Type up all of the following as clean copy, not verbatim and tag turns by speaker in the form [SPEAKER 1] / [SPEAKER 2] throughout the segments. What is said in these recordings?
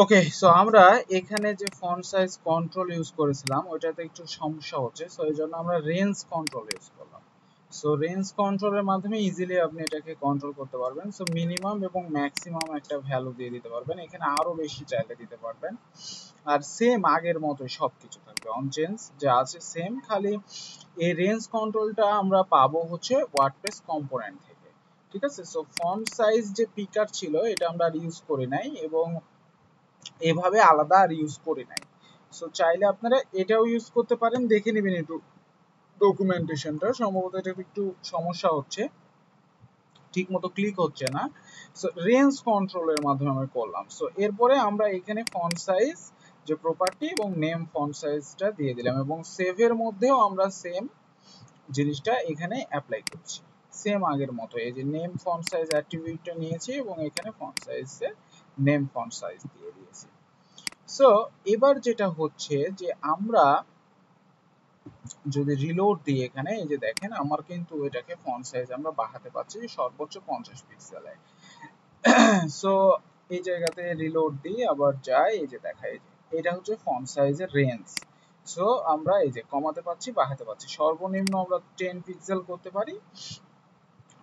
[SPEAKER 1] ওকে, so আমরা এখানে যে ফন্ট সাইজ কন্ট্রোল ইউজ করেছিলাম ওইটাতে একটু সমস্যা হচ্ছে, সো এই জন্য আমরা রেঞ্জ কন্ট্রোল ইউজ করলাম। সো রেঞ্জ কন্ট্রোলের মাধ্যমে ইজিলি আপনি এটাকে কন্ট্রোল করতে পারবেন। সো মিনিমাম এবং ম্যাক্সিমাম একটা ভ্যালু দিয়ে দিতে পারবেন, এখানে আরো বেশি চাইলে দিতে পারবেন। আর সেম আগের মতোই সবকিছু থাকবে, অন চেঞ্জ যা আছে সেম, খালি এই রেঞ্জ কন্ট্রোলটা আমরা পাবো হচ্ছে ওয়ার্ডপ্রেস কম্পোনেন্ট থেকে। ঠিক আছে, সো ফন্ট সাইজ যে পিকার ছিল এটা আমরা আর ইউজ করি নাই এবং এভাবে আলাদা আর ইউজ করি নাই। সো চাইলে আপনারা এটাও ইউজ করতে পারেন, দেখে নেবেন একটু ডকুমেন্টেশনটা, সম্ভবত এটা একটু সমস্যা হচ্ছে, ঠিক মতো ক্লিক হচ্ছে না। সো রেঞ্জ কন্ট্রোলের মাধ্যমে আমরা করলাম। সো এরপরে আমরা এখানে ফন্ট সাইজ যে প্রপার্টি এবং নেম ফন্ট সাইজটা দিয়ে দিলাম এবং সেভের মধ্যেও আমরা সেম জিনিসটা এখানে অ্যাপ্লাই করছি, সেম আগের মতো। এই যে নেম ফন্ট সাইজ অ্যাট্রিবিউটটা নিয়েছি এবং এখানে ফন্ট সাইজে নেম ফন্ট সাইজ দিয়ে দিয়েছি। সো এবার যেটা হচ্ছে যে আমরা যদি রিলোড দিই এখানে, এই যে দেখেন আমার কিন্তু এটাকে ফন্ট সাইজ আমরা বাড়াতে পারছি সর্বোচ্চ 50 পিক্সেলে। সো এই জায়গাতে রিলোড দিই আবার যাই, এই যে দেখাই এটা হচ্ছে ফন্ট সাইজের রেঞ্জ। সো আমরা এই যে কমাতে পারছি বাড়াতে পারছি, সর্বনিম্ন আমরা 10 পিক্সেল করতে পারি,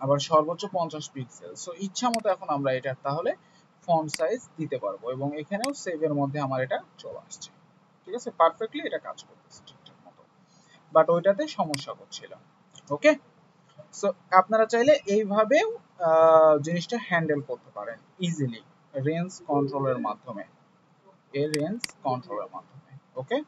[SPEAKER 1] আবার সর্বোচ্চ 50 পিক্সেল। সো ইচ্ছা মতো এখন আমরা এটা তাহলে ফন্ট সাইজ দিতে পারবো এবং এখানেও সেভের মধ্যে আমার এটা চলে আসছে। ঠিক আছে, পারফেক্টলি এটা কাজ করতেছে ঠিকঠাক মতো, বাট ওইটাতে সমস্যা হচ্ছিল। ওকে, সো আপনারা চাইলে এইভাবেও জিনিসটা হ্যান্ডেল করতে পারেন ইজিলি রেঞ্জ কন্ট্রোলের মাধ্যমে, এই রেঞ্জ কন্ট্রোলের মাধ্যমে। ওকে,